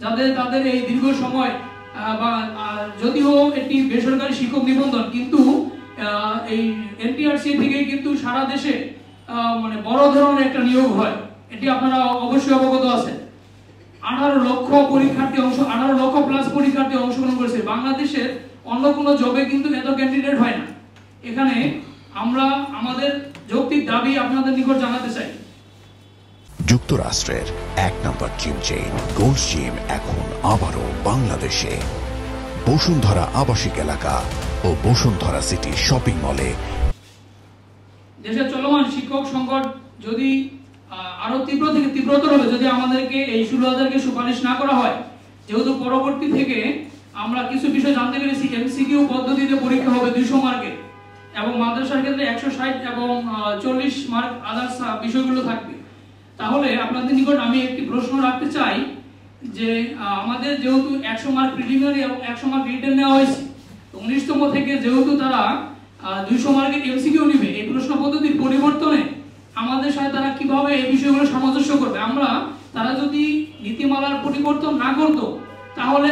যাদের তাদের এই দীর্ঘ সময় বা যদিও একটি বেসরকারি শিক্ষক নিবন্ধন, কিন্তু এই এনটিআরসি থেকে কিন্তু সারা দেশে মানে বড় ধরনের একটা নিয়োগ হয়, এটি আপনারা অবশ্যই অবগত আছেন। 18 লক্ষ প্লাস পরীক্ষার্থী অংশগ্রহণ করেছে। বাংলাদেশের অন্য কোনো জবে কিন্তু এত ক্যান্ডিডেট হয় না। এখানে আমরা আমাদের যৌক্তিক দাবি আপনাদের নিকট জানাতে চাই। যুক্তরাষ্ট্রের 1 নম্বর জিম চেইন গোল্ড জিম এখন আবারও বাংলাদেশে। বসুন্ধরা আবাসিক এলাকা ও বসুন্ধরা সিটি শপিং মলে। দেশের চলমান শিক্ষক সংকট যদি আরো তীব্র থেকে তীব্রতর হবে যদি আমাদেরকে এই 16,000কে সুপারিশ না করা হয়, যেহেতু পরবর্তী থেকে আমরা কিছু বিষয় জানতে পেরেছি এমসিকিউ পদ্ধতিতে পরীক্ষা হবে 200 মার্কের, এবং মাদ্রাসার ক্ষেত্রে 160 এবং 40 মার্ক আদার্স বিষয়গুলো থাকবে। তাহলে আপনাদের নিকট আমি একটি প্রশ্ন রাখতে চাই যে আমাদের যেহেতু 100 মার্ক প্রিলিমিনারি এবং 100 মার্ক রিটেন নেওয়া হয়েছে, তো 19তম থেকে যেহেতু তারা 200 মার্কের এমসিকিউ নেবে, এই প্রশ্ন পদ্ধতির পরিবর্তনে আমাদের সাথে তারা কিভাবে এই বিষয়গুলো সামঞ্জস্য করবে? তারা যদি নীতিমালার পরিবর্তন না করতো তাহলে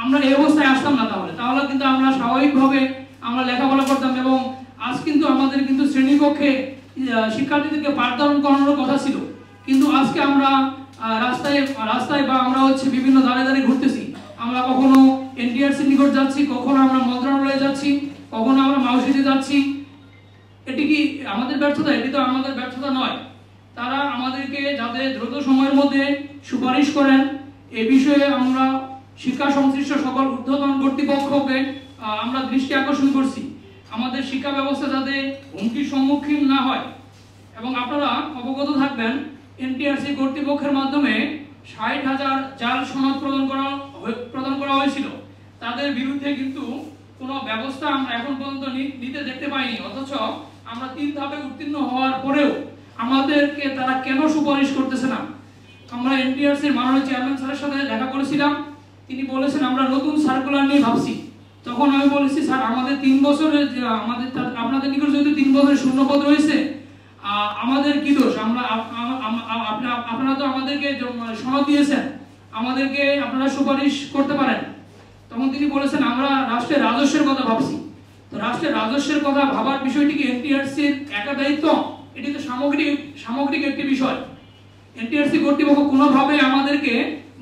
আমরা এই অবস্থায় আসতাম না। তাহলে কিন্তু আমরা স্বাভাবিকভাবে আমরা লেখাপড়া করতাম, এবং আজ কিন্তু আমাদের কিন্তু শ্রেণীকক্ষে শিক্ষার্থীদেরকে পাঠদান করানোর কথা ছিল, কিন্তু আজকে আমরা রাস্তায় বা আমরা বিভিন্ন দাঁড়ে ঘুরতেছি। আমরা কখনো এনটিআরসি নিকট যাচ্ছি, কখনো আমরা মন্ত্রণালয়ে যাচ্ছি, কখনো আমরা মাউসিতে যাচ্ছি। এটি কি আমাদের ব্যর্থতা? এটি তো আমাদের ব্যর্থতা নয়। তারা আমাদেরকে যাতে দ্রুত সময়ের মধ্যে সুপারিশ করেন এ বিষয়ে আমরা শিক্ষা সংশ্লিষ্ট সকল ঊর্ধ্বতন কর্তৃপক্ষকে আমরা দৃষ্টি আকর্ষণ করছি। আমাদের শিক্ষা ব্যবস্থা যাতে হুমকির সম্মুখীন না হয়, এবং আপনারা অবগত থাকবেন এনটিআরসি কর্তৃপক্ষের মাধ্যমে 60,000 জাল সনদ প্রদান করা হয়েছিল। তাদের বিরুদ্ধে কিন্তু কোনো ব্যবস্থা আমরা এখন পর্যন্ত নিতে দেখতে পাইনি, অথচ আমরা 3 ধাপে উত্তীর্ণ হওয়ার পরেও আমাদেরকে তারা কেন সুপারিশ করতেছে না? আমরা এনটিআরসির মাননীয় চেয়ারম্যান স্যারের সাথে দেখা করেছিলাম, তিনি বলেছেন আমরা নতুন সার্কুলার নিয়ে ভাবছি। তখন আমি বলেছি স্যার আমাদের 3 বছরের আপনাদের নিকট যদি 3 বছরের শূন্যপদ রয়েছে, আমাদের কি দোষ? আপনারা তো আমাদেরকে সনদ দিয়েছেন, আমাদেরকে আপনারা সুপারিশ করতে পারেন। তখন তিনি বলেছেন আমরা রাষ্ট্রের রাজস্বের কথা ভাবছি। তো রাষ্ট্রের রাজস্বের কথা ভাবার বিষয়টি কি এনটিআরসির একা দায়িত্ব? এটি তো সামগ্রিক একটি বিষয়। এনটিআরসি কর্তৃপক্ষ কোনোভাবে আমাদেরকে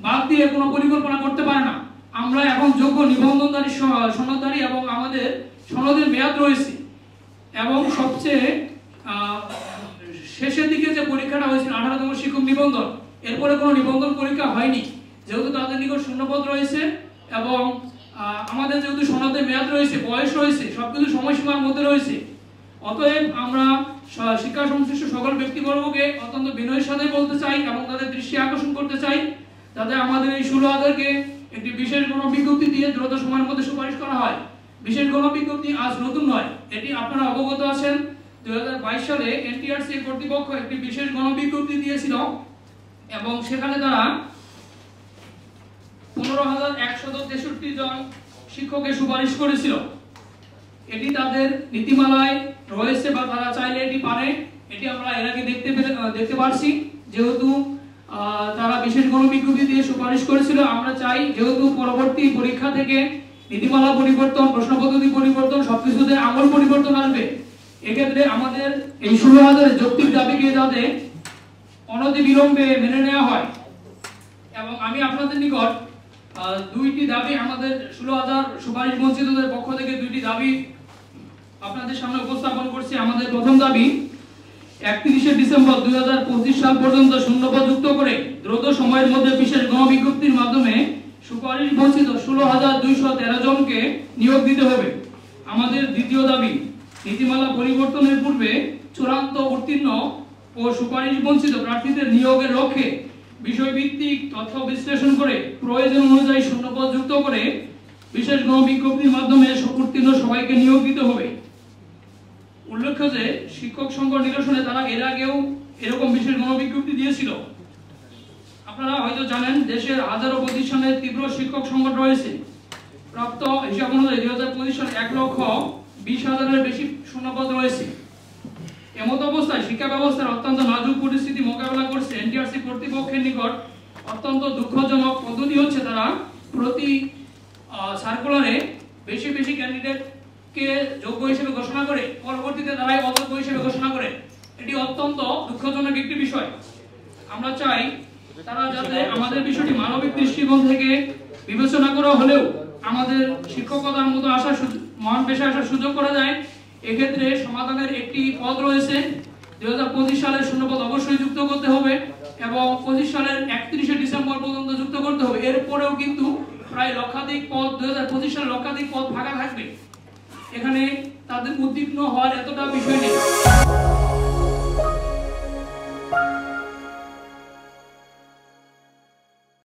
বাদ দিয়ে কোনো পরিকল্পনা করতে পারে না। আমরা এখন যোগ্য নিবন্ধনধারী সনদধারী এবং আমাদের সনদের মেয়াদ রয়েছে, এবং সবচেয়ে শেষের দিকে যে পরীক্ষাটা হয়েছিল 18তম শিক্ষক নিবন্ধন, এরপরে কোনো নিবন্ধন পরীক্ষা হয়নি, যেহেতু তাদের নিকট শূন্যপদ রয়েছে এবং আমাদের যেহেতু সনদের মেয়াদ রয়েছে, বয়স রয়েছে, সবকিছু সময়সীমার মধ্যে রয়েছে। অতএব আমরা শিক্ষা সংশ্লিষ্ট সকল ব্যক্তিবর্গকে অত্যন্ত বিনয়ের সাথে বলতে চাই এবং তাদের দৃষ্টি আকর্ষণ করতে চাই যাতে আমাদের এই 16,000কে একটি বিশেষ গণবিজ্ঞপ্তি দিয়ে দ্রুত সময়ের মধ্যে সুপারিশ করা হয়। বিশেষ গণবিজ্ঞপ্তি আজ নতুন নয়, এটি আপনারা অবগত আছেন। 2022 সালে এনটিআরসি কর্তৃপক্ষ একটি বিশেষ গণবিজ্ঞপ্তি দিয়েছিল এবং সেখানে তারা 15,163 জন শিক্ষকের সুপারিশ করেছিল। এটি তাদের নীতিমালায় রয়েছে বা তারা চাইলে এটি পারে, এটি আমরা এর আগে দেখতে পারছি। যেহেতু তারা বিশেষ গণবিজ্ঞপ্তি দিয়ে সুপারিশ করেছিল, আমরা চাই যেহেতু পরবর্তী পরীক্ষা থেকে নীতিমালা পরিবর্তন, প্রশ্ন পদ্ধতি পরিবর্তন, সবকিছুতে আমূল পরিবর্তন আসবে। এক্ষেত্রে আমাদের এই 16,000 যৌক্তিক দাবিকে যাতে অনতি বিলম্বে মেনে নেওয়া হয়, এবং আমি আপনাদের নিকট 2টি দাবি, আমাদের 16,000 সুপারিশ বঞ্চিতদের পক্ষ থেকে 2টি দাবি আপনাদের সামনে উপস্থাপন করছি। আমাদের প্রথম দাবি 31শে ডিসেম্বর 2025 সাল পর্যন্ত শূন্যপদ যুক্ত করে দ্রুত সময়ের মধ্যে বিশেষ গণবিজ্ঞপ্তির মাধ্যমে সুপারিশ বঞ্চিত 16,213 জনকে নিয়োগ দিতে হবে। আমাদের দ্বিতীয় দাবি নীতিমালা পরিবর্তনের পূর্বে চূড়ান্ত উত্তীর্ণ ও সুপারিশ বঞ্চিত প্রার্থীদের নিয়োগের লক্ষ্যে বিষয়ভিত্তিক তথ্য বিশ্লেষণ করে প্রয়োজন অনুযায়ী শূন্যপদ যুক্ত করে বিশেষ গণবিজ্ঞপ্তির মাধ্যমে উত্তীর্ণ সবাইকে নিয়োগ দিতে হবে। উল্লেখ্য যে শিক্ষক সংকট নিরসনে তারা এর আগেও এরকম বিশেষ গণবিজ্ঞপ্তি দিয়েছিল। আপনারা হয়তো জানেন দেশের হাজারো প্রতিষ্ঠানে তীব্র শিক্ষক সংকট রয়েছে। প্রাপ্ত হিসাব অনুযায়ী 2025 সালে 1,20,000-এর বেশি শূন্যপদ রয়েছে। এমত অবস্থায় শিক্ষা ব্যবস্থার অত্যন্ত নাজুক পরিস্থিতি মোকাবেলা করছে এনটিআরসি কর্তৃপক্ষের নিকট অত্যন্ত দুঃখজনক পদ্ধতি হচ্ছে তারা প্রতি সার্কুলারে বেশি বেশি ক্যান্ডিডেটকে যোগ্য হিসেবে ঘোষণা করে পরবর্তীতে তারাই অযোগ্য হিসেবে ঘোষণা করে। এটি অত্যন্ত দুঃখজনক একটি বিষয়। আমরা চাই তারা যাতে আমাদের বিষয়টি মানবিক দৃষ্টিকোণ থেকে বিবেচনা করা হলেও আমাদের শিক্ষকতার মতো আসার মহান পেশায় আসার সুযোগ করা যায়। এক্ষেত্রে সমাধানের একটি পদ রয়েছে। 2025 সালের শূন্যপদ অবশ্যই যুক্ত করতে হবে এবং 25 সালের 31শে ডিসেম্বর পর্যন্ত যুক্ত করতে হবে। এরপরেও কিন্তু প্রায় লক্ষাধিক পদ 2025 সালে লক্ষাধিক পদ ফাঁকা থাকবে। এখানে তাদের উদ্বিগ্ন হওয়ার এতটা বিষয় নেই।